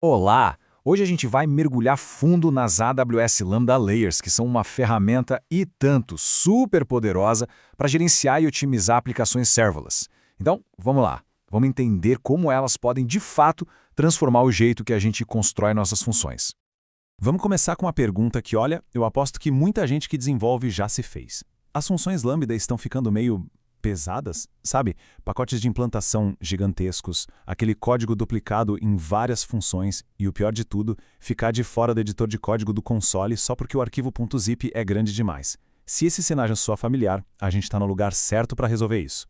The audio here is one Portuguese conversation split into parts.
Olá! Hoje a gente vai mergulhar fundo nas AWS Lambda Layers, que são uma ferramenta e tanto super poderosa para gerenciar e otimizar aplicações serverless. Então, vamos lá. Vamos entender como elas podem, de fato, transformar o jeito que a gente constrói nossas funções. Vamos começar com uma pergunta que, olha, eu aposto que muita gente que desenvolve já se fez. As funções Lambda estão ficando meio pesadas, sabe? Pacotes de implantação gigantescos, aquele código duplicado em várias funções e, o pior de tudo, ficar de fora do editor de código do console só porque o arquivo .zip é grande demais. Se esse cenário soa familiar, a gente está no lugar certo para resolver isso.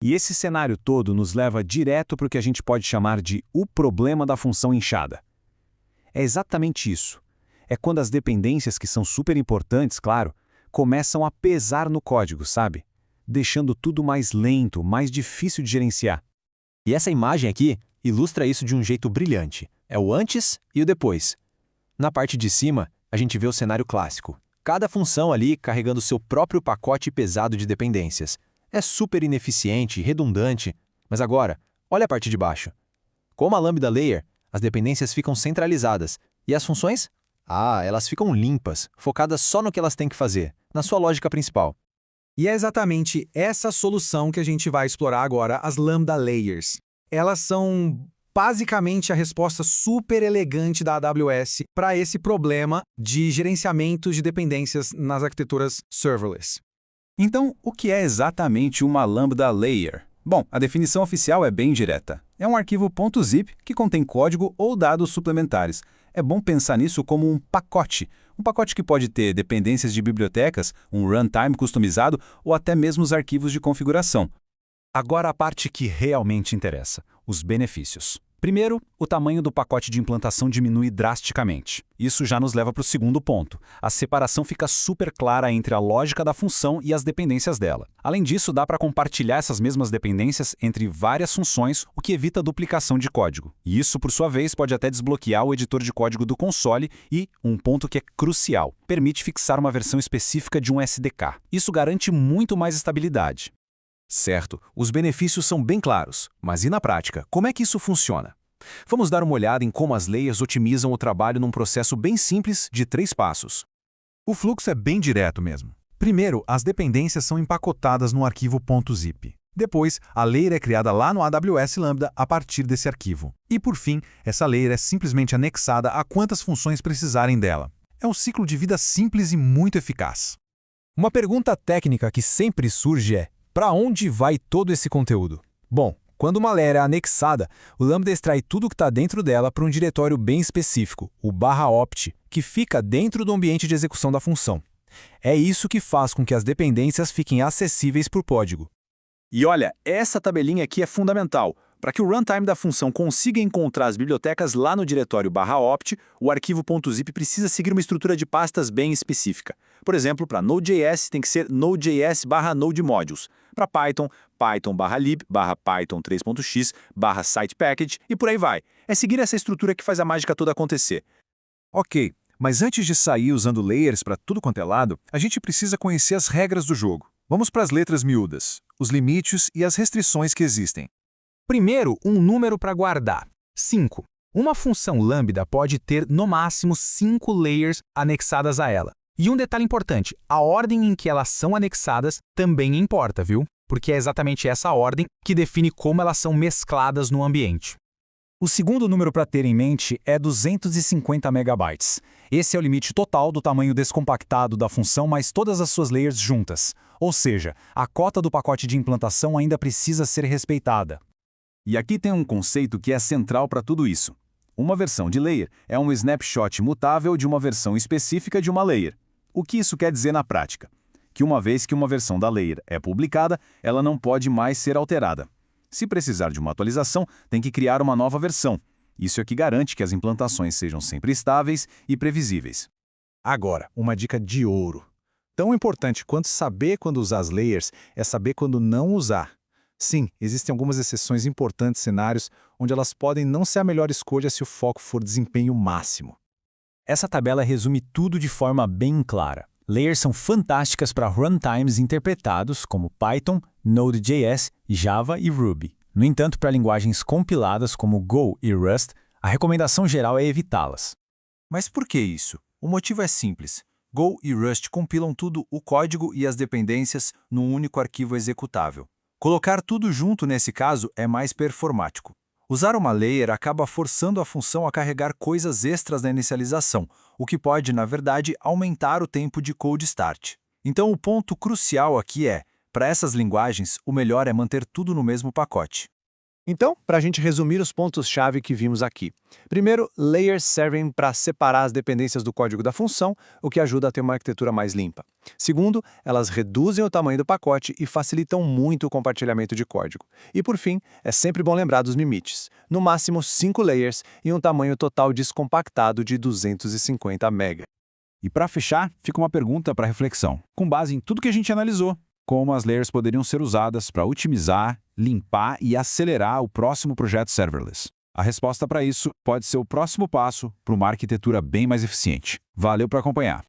E esse cenário todo nos leva direto para o que a gente pode chamar de o problema da função inchada. É exatamente isso. É quando as dependências, que são super importantes, claro, começam a pesar no código, sabe? Deixando tudo mais lento, mais difícil de gerenciar. E essa imagem aqui ilustra isso de um jeito brilhante. É o antes e o depois. Na parte de cima, a gente vê o cenário clássico. Cada função ali carregando seu próprio pacote pesado de dependências. É super ineficiente, redundante. Mas agora, olha a parte de baixo. Como a Lambda Layer, as dependências ficam centralizadas. E as funções? Elas ficam limpas, focadas só no que elas têm que fazer, na sua lógica principal. E é exatamente essa solução que a gente vai explorar agora, as Lambda Layers. Elas são basicamente a resposta super elegante da AWS para esse problema de gerenciamento de dependências nas arquiteturas serverless. Então, o que é exatamente uma Lambda Layer? Bom, a definição oficial é bem direta. É um arquivo .zip que contém código ou dados suplementares. É bom pensar nisso como um pacote. Um pacote que pode ter dependências de bibliotecas, um runtime customizado ou até mesmo os arquivos de configuração. Agora a parte que realmente interessa, os benefícios. Primeiro, o tamanho do pacote de implantação diminui drasticamente. Isso já nos leva para o segundo ponto. A separação fica super clara entre a lógica da função e as dependências dela. Além disso, dá para compartilhar essas mesmas dependências entre várias funções, o que evita a duplicação de código. E isso, por sua vez, pode até desbloquear o editor de código do console e, um ponto que é crucial, permite fixar uma versão específica de um SDK. Isso garante muito mais estabilidade. Certo, os benefícios são bem claros, mas e na prática, como é que isso funciona? Vamos dar uma olhada em como as layers otimizam o trabalho num processo bem simples de 3 passos. O fluxo é bem direto mesmo. Primeiro, as dependências são empacotadas no arquivo .zip. Depois, a layer é criada lá no AWS Lambda a partir desse arquivo. E por fim, essa layer é simplesmente anexada a quantas funções precisarem dela. É um ciclo de vida simples e muito eficaz. Uma pergunta técnica que sempre surge é: para onde vai todo esse conteúdo? Bom, quando uma layer é anexada, o Lambda extrai tudo que está dentro dela para um diretório bem específico, o /opt, que fica dentro do ambiente de execução da função. É isso que faz com que as dependências fiquem acessíveis por código. E olha, essa tabelinha aqui é fundamental. Para que o runtime da função consiga encontrar as bibliotecas lá no diretório /opt, o arquivo .zip precisa seguir uma estrutura de pastas bem específica. Por exemplo, para Node.js tem que ser Node.js/NodeModules. Para Python, Python/lib/Python 3.x/sitepackage e por aí vai. É seguir essa estrutura que faz a mágica toda acontecer. Ok, mas antes de sair usando layers para tudo quanto é lado, a gente precisa conhecer as regras do jogo. Vamos para as letras miúdas, os limites e as restrições que existem. Primeiro, um número para guardar. 5. Uma função Lambda pode ter, no máximo, 5 layers anexadas a ela. E um detalhe importante, a ordem em que elas são anexadas também importa, viu? Porque é exatamente essa ordem que define como elas são mescladas no ambiente. O segundo número para ter em mente é 250 MB. Esse é o limite total do tamanho descompactado da função mais todas as suas layers juntas. Ou seja, a cota do pacote de implantação ainda precisa ser respeitada. E aqui tem um conceito que é central para tudo isso. Uma versão de layer é um snapshot mutável de uma versão específica de uma layer. O que isso quer dizer na prática? Que uma vez que uma versão da layer é publicada, ela não pode mais ser alterada. Se precisar de uma atualização, tem que criar uma nova versão. Isso é que garante que as implantações sejam sempre estáveis e previsíveis. Agora, uma dica de ouro. Tão importante quanto saber quando usar as layers é saber quando não usar. Sim, existem algumas exceções importantes cenários onde elas podem não ser a melhor escolha se o foco for desempenho máximo. Essa tabela resume tudo de forma bem clara. Layers são fantásticas para runtimes interpretados como Python, Node.js, Java e Ruby. No entanto, para linguagens compiladas como Go e Rust, A recomendação geral é evitá-las. Mas por que isso? O motivo é simples. Go e Rust compilam tudo, o código e as dependências, num único arquivo executável. Colocar tudo junto nesse caso é mais performático. Usar uma layer acaba forçando a função a carregar coisas extras na inicialização, o que pode, na verdade, aumentar o tempo de code start. Então o ponto crucial aqui é, para essas linguagens, o melhor é manter tudo no mesmo pacote. Então, para a gente resumir os pontos-chave que vimos aqui. Primeiro, layers servem para separar as dependências do código da função, o que ajuda a ter uma arquitetura mais limpa. Segundo, elas reduzem o tamanho do pacote e facilitam muito o compartilhamento de código. E por fim, é sempre bom lembrar dos limites. No máximo 5 layers e um tamanho total descompactado de 250 MB. E para fechar, fica uma pergunta para reflexão. Com base em tudo que a gente analisou, como as layers poderiam ser usadas para otimizar, limpar e acelerar o próximo projeto serverless? A resposta para isso pode ser o próximo passo para uma arquitetura bem mais eficiente. Valeu por acompanhar!